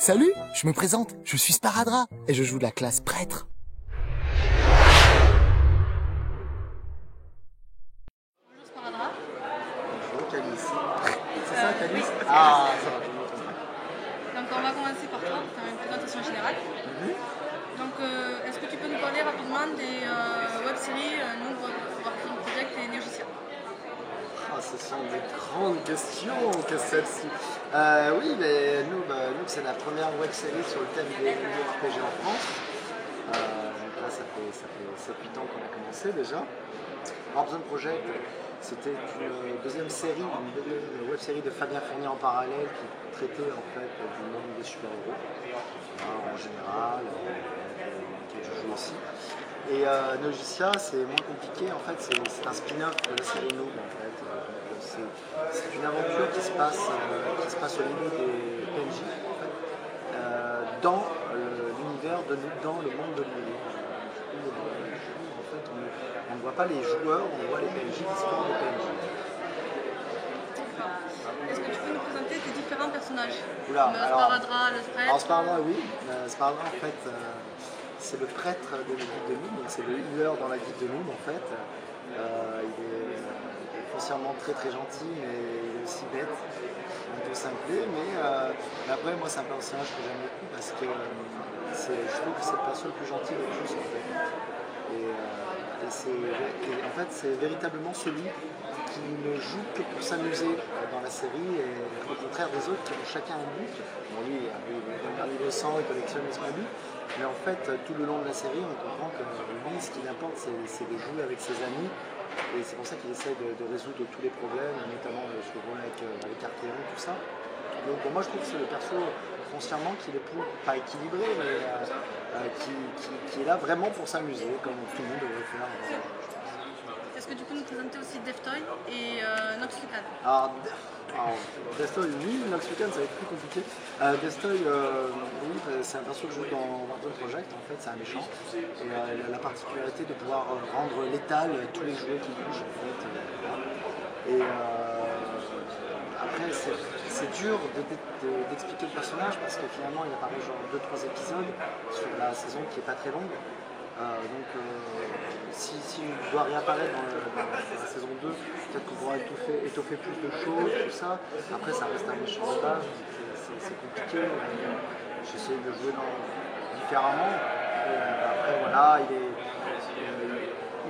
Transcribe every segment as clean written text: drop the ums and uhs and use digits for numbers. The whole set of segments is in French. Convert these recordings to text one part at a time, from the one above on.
Salut, je me présente, je suis Sparadra et je joue la classe prêtre. Bonjour Sparadra. Bonjour Calice. C'est ça Calice? Ah, ça va, tout le monde comprend. Donc on va commencer par toi pour faire une présentation générale. Donc est-ce que tu peux nous parler rapidement des web-séries Warcraft Project et Neogicia? Ah, ce sont des grandes questions que celle-ci. Oui, mais nous c'est la première web-série sur le thème des RPG en France. Donc là, ça fait 7-8 ans qu'on a commencé déjà. Warcraft Project, c'était une deuxième série, une deuxième web-série de Fabien Fournier en parallèle qui traitait en fait du monde des super-héros en général, qui je joue aussi. Et Neogicia, c'est moins compliqué, en fait, c'est un spin-off de la série Noob, en fait. C'est une aventure qui se passe au niveau des PNJ, en fait, dans l'univers de Noob, dans le monde de Noob. En fait, on ne voit pas les joueurs, on voit les PNJ qui se forment des PNJ. Est-ce que tu peux nous présenter tes différents personnages? Oula, Comme Sparadra, le prêtre. Alors Sparadra, oui. Sparadra, en fait, c'est le prêtre de la guilde de Noob, donc c'est le healer dans la guilde de Noob, en fait. Il est foncièrement très très gentil, mais il est aussi bête, un peu simplé, mais après, moi, c'est un personnage que j'aime beaucoup parce que je trouve que c'est le perso le plus gentil de tous, en fait. Et en fait, c'est véritablement celui qui ne joue que pour s'amuser dans la série, et au contraire des autres qui ont chacun un but. Bon, lui, il est niveau 100, il collectionne les buts, mais en fait, tout le long de la série, on comprend que lui, ce qui l'importe, c'est de jouer avec ses amis, et c'est pour ça qu'il essaie de résoudre tous les problèmes, notamment ce rôle avec Archéon, tout ça. Donc pour moi, je trouve que c'est le perso foncièrement qui est pas équilibré, mais qui est là vraiment pour s'amuser, comme tout le monde devrait faire. Est-ce que tu peux nous présenter aussi Deftoy et Noxlucan? Alors Destoy, oui, Noxlucan, ça va être plus compliqué. Destoy, oui, c'est un perso que je joue dans Warcraft Project, en fait, c'est un méchant. Et il a la particularité de pouvoir rendre létal tous les jouets qui bougent, en fait. Et après, c'est dur d'expliquer le personnage parce que finalement, il apparaît genre 2-3 épisodes sur la saison qui n'est pas très longue. Si on doit réapparaître dans la saison 2, peut-être qu'on pourra étoffer plus de choses, tout ça. Après, ça reste un méchant de base, c'est compliqué. J'essaie de jouer différemment. Après, voilà,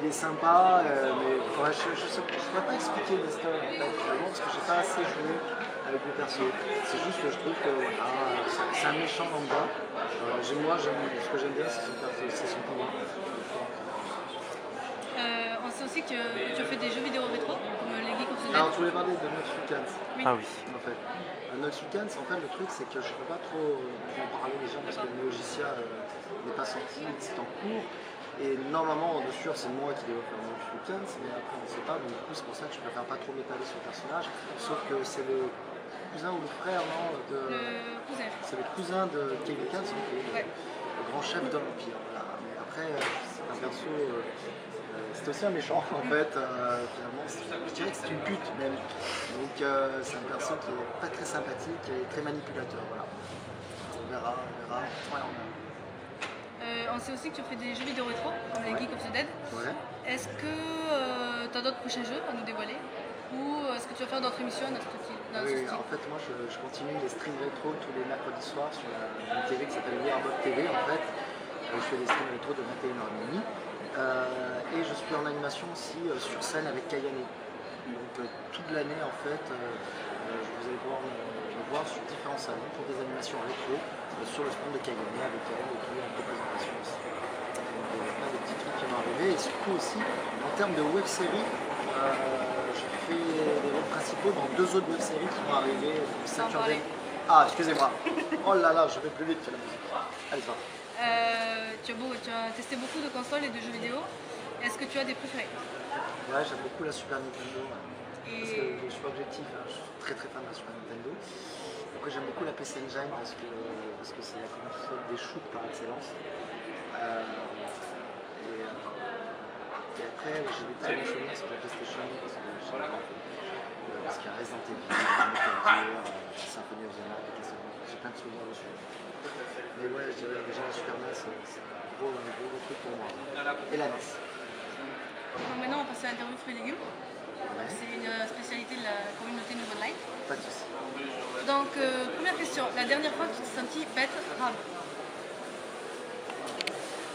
il est sympa, mais ouais, je ne pourrais pas expliquer l'histoire en fait, parce que j'ai pas assez joué avec le perso. C'est juste que je trouve que voilà, c'est un méchant lambda. Ce que j'aime bien, c'est son pouvoir. On sait aussi que tu as fait des jeux vidéo rétro, comme les Geeks of the Dead. Alors, tu voulais parler de Noxlucan. Oui. Ah oui. En fait. Noxlucan, en fait, le truc, c'est que je ne peux pas trop en parler déjà parce que Neogicia n'est pas sorti, c'est en cours. Et normalement, de sûr, c'est moi qui dois faire Noxlucan, mais après, on ne sait pas. Donc, du coup, c'est pour ça que je préfère pas trop m'étaler sur le personnage. Sauf que c'est le cousin ou le frère, non Le cousin. C'est le cousin de Kevin, Ouais. le grand chef de l'Empire. Voilà. Mais après, c'est un perso. C'est aussi un méchant en fait, finalement, je dirais que c'est une pute même. Donc c'est un perso qui est pas très sympathique et très manipulateur. Voilà. On verra. Ouais, on verra. On sait aussi que tu as fait des jeux vidéo rétro, comme les Geeks of the Dead. Ouais. Est-ce que tu as d'autres prochains jeux à nous dévoiler? Ou est-ce que tu vas faire d'autres émissions dans ce style? Oui, en fait, moi je continue les streams rétro tous les mercredis soirs sur une télé qui s'appelle Wearbot TV en fait. Je fais des streams rétro de 21h30. Et je suis en animation aussi sur scène avec Kayane. Donc toute l'année en fait, vous allez pouvoir me voir sur différents salons pour des animations rétro sur le stand de Kayane avec elle et puis en représentation aussi. Donc il y a plein de petits trucs qui vont arriver. Et surtout aussi en termes de web-série, je fais les rôles principaux dans 2 autres web-séries qui vont arriver. Ah, excusez-moi. Oh là là, je vais plus vite que la musique. Allez, va. Tu as testé beaucoup de consoles et de jeux vidéo. Est-ce que tu as des préférés? Ouais, j'aime beaucoup la Super Nintendo. Parce que je suis pas objectif, hein, je suis très très fan de la Super Nintendo. Après, j'aime beaucoup la PC Engine parce que c'est la console des shoots par excellence. Et après, j'ai des très bons souvenirs sur la PlayStation parce qu'il y a Resident Evil, Metal Gear, Symphony of the Night et Castlevania. j'ai plein de souvenirs dessus. Mais ouais, je dirais déjà la Super NES, c'est un gros truc pour moi. Et la NES. Donc maintenant, on va passer à l'interview fruits et légumes. Ouais, C'est une spécialité de la communauté Nouveau Light. pas de soucis. Donc, première question. La dernière fois que tu t'es senti bête, grave.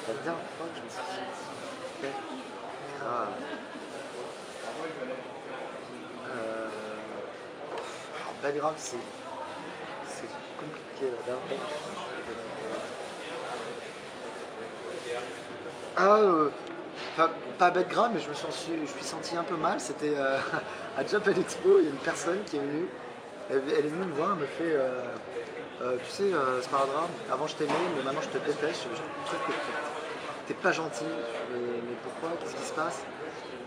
La dernière fois que je me suis senti bête, grave. Bête grave, c'est compliqué la dernière fois que je me suis senti bête. Pas bête grave, mais je me suis senti un peu mal. C'était à Japan Expo, il y a une personne qui est venue. Elle est venue me voir, elle me fait tu sais, c'est pas grave, avant je t'aimais, mais maintenant je te déteste. Je trouve que t'es pas gentil. Mais pourquoi? Qu'est-ce qui se passe?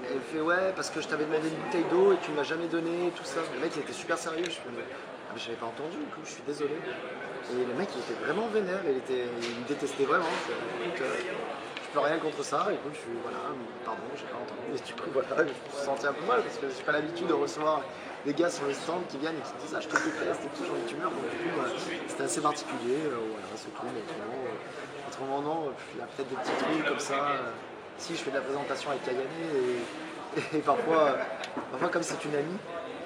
Et elle fait ouais, parce que je t'avais demandé une bouteille d'eau et tu me l'as jamais donnée, tout ça. Le mec il était super sérieux. Je fais, mais j'avais pas entendu, du coup, je suis désolé. Et le mec il était vraiment vénère, il me détestait vraiment. Écoute, je peux rien contre ça, écoute, je suis voilà, pardon, j'ai pas entendu. Et du coup voilà, je me suis senti un peu mal parce que j'ai pas l'habitude de recevoir des gars sur le stand qui viennent et qui disent ah je te déteste et tout, j'ai envie de tumeur. Donc du coup c'était assez particulier, voilà, c'est tout, mais autrement non, il y a peut-être des petits trucs comme ça. Si je fais de la présentation avec Kagane et parfois comme c'est une amie,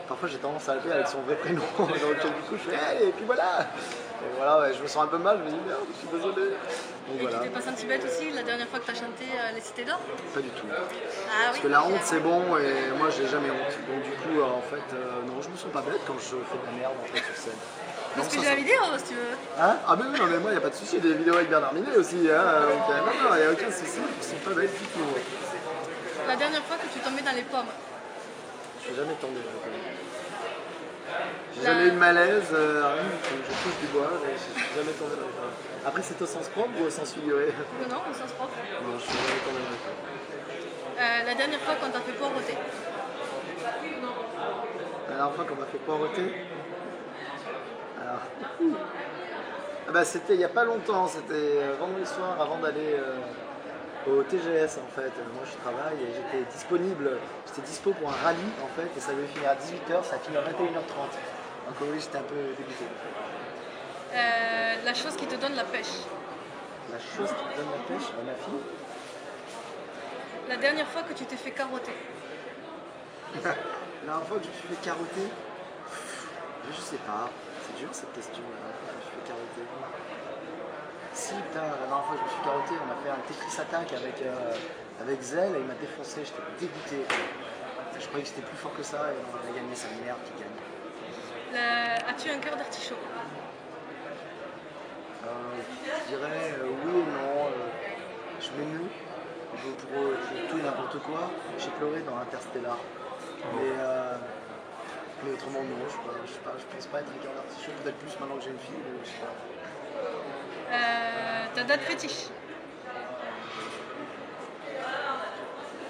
parfois j'ai tendance à l'appeler avec son vrai prénom, donc du coup je fais hey, et puis voilà. Et voilà, ouais, je me sens un peu mal, je me dis merde, je suis désolé. Donc, Et voilà. tu t'es pas senti bête aussi la dernière fois que tu as chanté Les Cités d'Or? Pas du tout. Ah Parce oui. que la honte c'est bon et moi j'ai jamais honte. Donc du coup en fait non, je me sens pas bête quand je fais de la merde en fait sur scène. Parce que j'ai la vidéo si tu veux. Hein? Ah mais oui, non mais moi y a pas de souci, il y a des vidéos avec Bernard Minet aussi. Hein, donc, non, y a aucun souci, je me sens pas bête du tout. La dernière fois que tu tombais dans les pommes. Je suis jamais tombé. J'ai jamais eu de malaise, rien du tout. Je touche du bois, mais je suis jamais tombé dans les pommes. Après c'est au sens propre ou au sens figuré? Non, au sens propre. Non, je suis jamais tombé dans les pommes. La dernière fois qu'on t'a fait poireauter. La dernière fois qu'on m'a fait poireauter. Alors. Ah bah, c'était il n'y a pas longtemps, c'était vendredi soir avant d'aller au TGS en fait. Moi je travaille et j'étais dispo pour un rallye en fait et ça devait finir à 18h, ça a fini à 21h30. Donc oui, j'étais un peu dégoûté. La chose qui te donne la pêche. La chose qui me donne la pêche à ma fille. La dernière fois que tu t'es fait carotter. La dernière fois que je me suis fait carotter, je sais pas, c'est dur cette question, la dernière fois que je me suis fait carotter. Si, putain, la dernière fois que je me suis carotté, on a fait un Tetris Attack avec Zell et il m'a défoncé, j'étais dégoûté. Je croyais que j'étais plus fort que ça et on a gagné, c'est la merde qui gagne. As-tu un cœur d'artichaut? Je dirais oui et non. Je m'émeus pour tout et n'importe quoi. J'ai pleuré dans Interstellar. Mais autrement non, je pense pas être un cœur d'artichaut, peut-être plus maintenant que j'ai une fille, mais je sais pas. Ta date fétiche?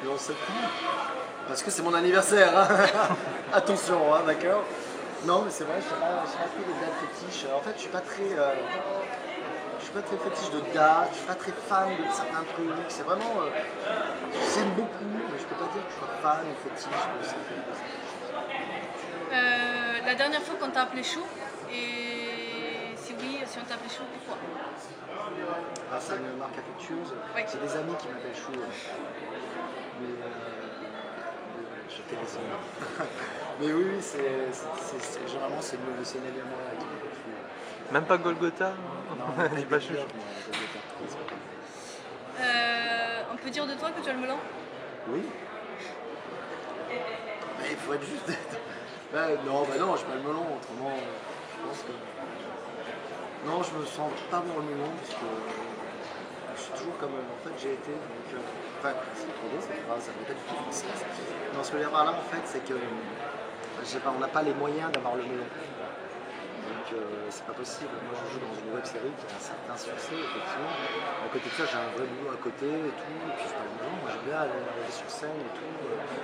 Le 11 septembre. Parce que c'est mon anniversaire, hein. Attention, hein, d'accord. Non, mais c'est vrai, je sais pas trop des dates fétiches. En fait, je suis pas très fétiche de dates, je suis pas très fan de certains trucs. C'est vraiment, j'aime beaucoup, mais je peux pas dire que je sois fan ou fétiche de certaines choses. La dernière fois qu'on t'a appelé Chou, et si oui, si on t'a appelé Chou, pourquoi? Ah, c'est une marque affectueuse. Oui. C'est des amis qui m'appellent Chou. Mais je t'ai raison. Mais oui, généralement c'est une amie à moi qui m'appelle Chou. Même pas Golgotha? Non, Dis pas Chou. On peut dire de toi que tu as le melon? Oui. Mais il faut être juste. Non, je pas le melon, autrement, je pense que. Non, je me sens pas bon le melon parce que je suis toujours comme en fait j'ai été. Donc, enfin, c'est trop beau cette phrase, ça ne veut pas du tout français. Non, ce que je veux dire par là en fait, c'est que je sais pas, on n'a pas les moyens d'avoir le melon. Donc c'est pas possible. Moi je joue dans une web série qui a un certain succès, effectivement. À côté de ça, j'ai un vrai boulot à côté et tout. Et puis je parle de gens, moi j'aime bien arriver sur scène et tout,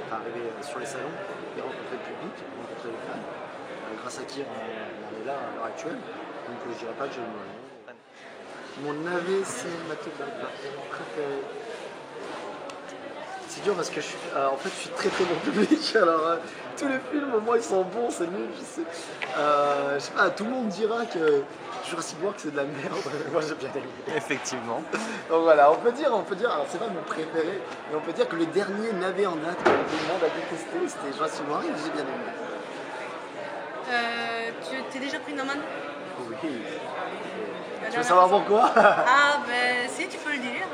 enfin arriver sur les salons et rencontrer le public, rencontrer les fans. Grâce à qui on est là à l'heure actuelle. Donc je dirais pas que j'ai le melon. Mon AV cinématographique préféré. c'est dur parce que en fait, je suis très très bon public. Alors, tous les films, au moins, ils sont bons, c'est nul, je sais. Je sais pas, tout le monde dira que Jurassic World c'est de la merde. Moi, j'ai bien aimé. Effectivement. Donc voilà, on peut dire, alors c'est pas mon préféré, mais on peut dire que le dernier navet en date que tout le monde a détesté, c'était Jurassic World et j'ai bien aimé. Tu t'es déjà pris une amende? Oui. La Tu veux dernière savoir fois? pourquoi? Ah, ben si, tu peux le dire.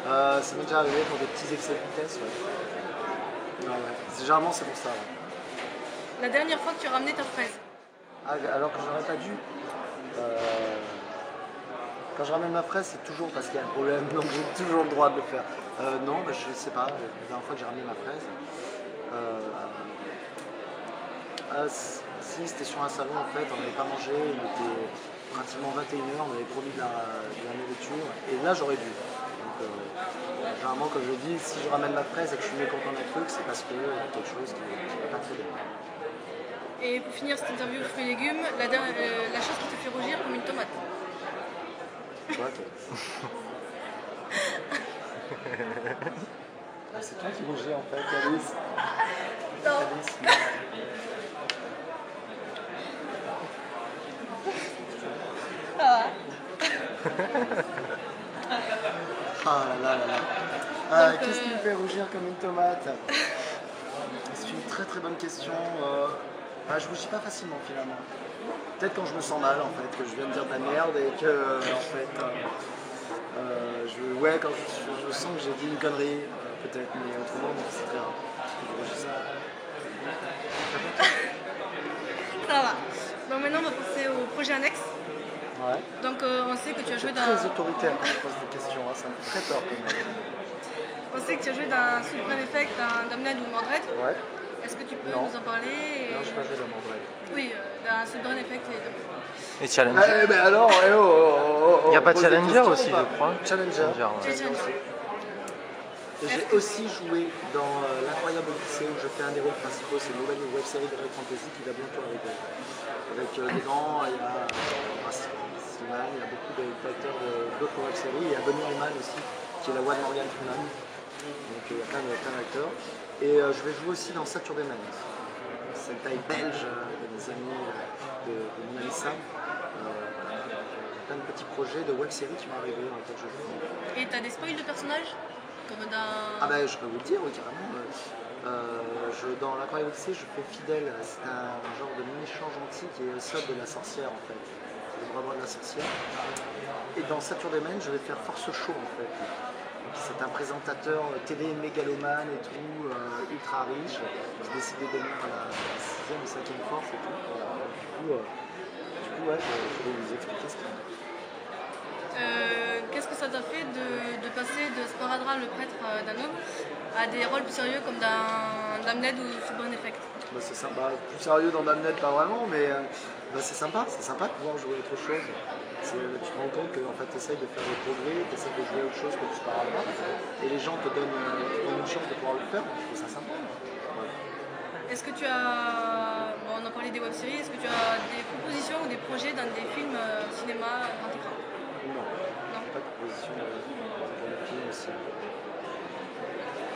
Ça m'est déjà arrivé pour des petits excès de vitesse. Ouais. Ouais. Généralement, c'est pour ça. Ouais. La dernière fois que tu as ramené ta fraise? Ah, alors que j'aurais pas dû. Quand je ramène ma fraise, c'est toujours parce qu'il y a un problème, donc j'ai toujours le droit de le faire. Non, bah, je sais pas. La dernière fois que j'ai ramené ma fraise, si c'était sur un salon en fait, on n'avait pas mangé, il était pratiquement 21h, on avait promis de la nourriture, et là j'aurais dû. Donc, généralement, comme je dis, si je ramène ma fraise et que je suis mécontent d'un truc, c'est parce qu'il y a quelque chose qui n'est pas très bien. Et pour finir cette interview fruits et légumes, la chose qui te fait rougir comme une tomate? Toi, toi. Ah, c'est toi qui rougis en fait, Alice. Non. Alice, non. Ah là là là là. Donc, Qu'est-ce qui me fait rougir comme une tomate? C'est une très très bonne question. Je rougis pas facilement finalement. Peut-être quand je me sens mal en fait, que je viens de dire de la merde et que en fait, quand je sens que j'ai dit une connerie, peut-être, mais autrement non, c'est très rare. Je rougis ça. Ça va. Donc maintenant, on va passer au projet annexe. Ouais. Donc on sait que tu as joué C'est dans... très autoritaire quand je pose des questions, hein, ça me fait très peur quand même. On sait que tu as joué dans Supreme Effect, dans Damned ou Mordred. Ouais. Est-ce que tu peux Non. nous en parler? Non, je suis pas joué dans mon vrai. Oui, dans Supreme Effect et deux. Et Challenger. Ben alors, Il n'y a pas de pose des Challenger questions aussi, ou pas? je crois. Challenger. Ouais. Tu es jeune. Et j'ai aussi joué dans l'Incroyable Odyssée où je fais un des rôles principaux, c'est une nouvelle web série de Red Fantasy qui va bientôt arriver. Avec des grands, il y a Slimane, il y a beaucoup d'acteurs d'autres web séries, il y a Bonnie Allman aussi, qui est la voix de Morgan Freeman. Donc il y a plein d'acteurs. Et je vais jouer aussi dans Saturday Man. C'est une taille belge, des amis de mon ami Sam. Plein de petits projets de web séries qui vont arriver dans lesquels je joue. Et t'as des spoils de personnages? Comme dans... Ah bah je peux vous le dire, oui carrément. Dans l'Incroyable Odyssée, je fais fidèle, c'est un genre de méchant gentil qui est le solde de la sorcière en fait. C'est le bras droit de la sorcière. Et dans Saturday Man, je vais faire Force Show en fait. C'est un présentateur télé mégalomane et tout, ultra riche, qui décide de devenir la 6e ou 5e force et tout. Du coup ouais, je vais vous expliquer ce qu'il y a. Qu'est-ce que ça t'a fait de passer de Sparadra, le prêtre d'Anob, à des rôles plus sérieux comme dans Damned ou Supreme Effect? Bah, c'est sympa, plus sérieux dans Damned pas vraiment, mais c'est sympa de pouvoir jouer autre chose. Tu te rends compte que en fait, tu essayes de faire des progrès, tu essayes de jouer autre chose que du Sparadra, et les gens te donnent une chance de pouvoir le faire, je trouve ça sympa. Ouais. Est-ce que tu as... Bon, on a parlé des web-séries, est-ce que tu as des propositions ou des projets dans des films cinéma grand écran? Non, pas de proposition pour le film aussi.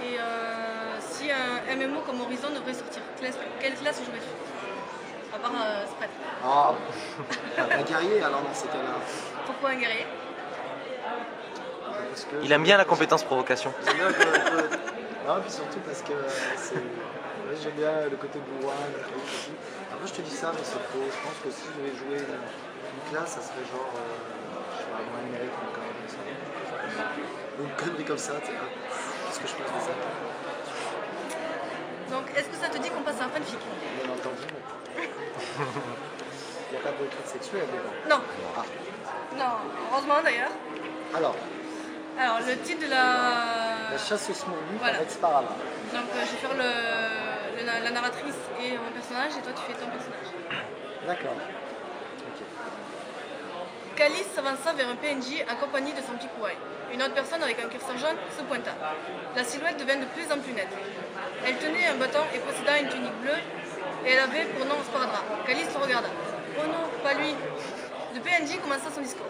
Et si un MMO comme Horizon devrait sortir, quelle classe jouerais-tu? À part Spread. Ah, un guerrier alors dans ces cas-là. Pourquoi un guerrier? Parce que Il aime bien la compétence provocation. j'aime bien non, puis surtout parce que j'aime bien le côté bourrin, le truc aussi. Après je te dis ça, mais c'est faux. Je pense que si je devais jouer une classe, ça serait genre je sais pas, un numérique ou une connerie comme ça. Ou une connerie comme ça, tu sais. Qu'est-ce que je pense de ça? Donc, est-ce que ça te dit qu'on passe à un fanfic? Bien entendu. Il n'y a pas de truc sexuel dedans. Non. Ah. Non, heureusement d'ailleurs. Alors, Le titre de la... la chasse aux Smurfs Voilà. avec Sparadra. Donc, je vais faire la narratrice et mon personnage, et toi tu fais ton personnage. D'accord. Ok. Calice s'avança vers un PNJ accompagné de son petit kouaï. Une autre personne avec un curseur jaune se pointa. La silhouette devint de plus en plus nette. Elle tenait un bâton et possédait une tunique bleue, et elle avait pour nom Sparadra. Calice le regarda. Oh non, pas lui. Le PNJ commença son discours.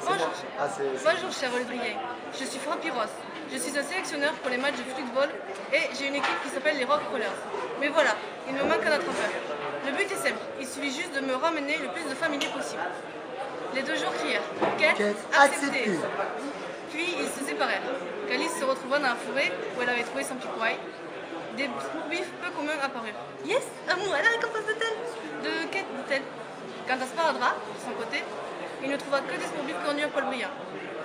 Bonjour. Ah, c'est... Bonjour, cher Oldrien. Je suis Frappiros. Je suis un sélectionneur pour les matchs de football et j'ai une équipe qui s'appelle les Rockrollers. Mais voilà, il me manque un attrapeur. Le but est simple, il suffit juste de me ramener le plus de familiers possible. Les deux joueurs crièrent « Quête acceptée !» Puis ils se séparèrent. Calice se retrouva dans la forêt où elle avait trouvé son petit poil. Des bifs peu communs apparurent. « Yes, à moi, la récompense de tel !» De quête, dit-elle. Quant à Sparadrap, de son côté, il ne trouva que des smurfs connus à poil brillant.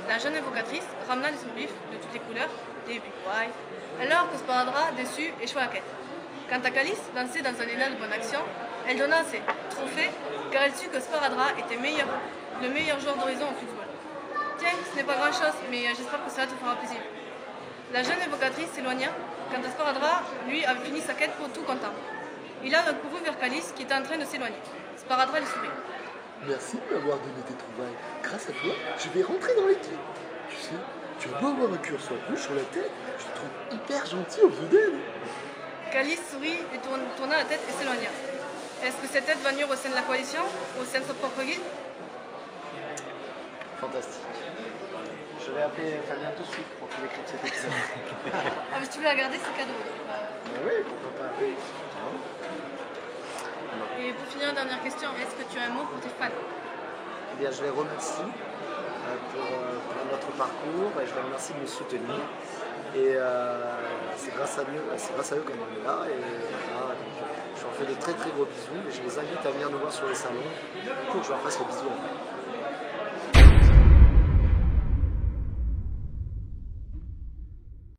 La jeune invocatrice ramena des smurfs de toutes les couleurs, des piquois, alors que Sparadrap, déçu, échoua la quête. Quant à Calice, lancée dans un élan de bonne action, elle donna ses trophées car elle sut que Sparadrap était le meilleur joueur d'horizon au football. Tiens, ce n'est pas grand-chose, mais j'espère que cela te fera plaisir. La jeune invocatrice s'éloigna, quant à Sparadrap, lui, avait fini sa quête pour tout content. Il a couru vers Calice qui était en train de s'éloigner. Sparadrap lui sourit. Merci de m'avoir donné tes trouvailles. Grâce à toi, je vais rentrer dans l'équipe. Tu sais, tu vas beau avoir un curseur rouge sur la tête, je te trouve hyper gentil au vieux d'elle. Calice sourit et tourna la tête et s'éloigna. Est-ce que cette tête va nuire au sein de la coalition ou au sein de son propre guide? Fantastique. Je vais appeler Fabien tout de suite pour qu'il écrive cet épisode. Ah mais si tu veux la garder, c'est cadeau. Oui, pourquoi pas. Et pour finir, dernière question, est-ce que tu as un mot pour tes fans? Eh bien, je les remercie pour notre parcours et je les remercie de me soutenir. Et c'est grâce à eux qu'on en est là. Et voilà, donc, je leur fais de très très gros bisous et je les invite à venir nous voir sur les salons pour que je leur fasse le bisou.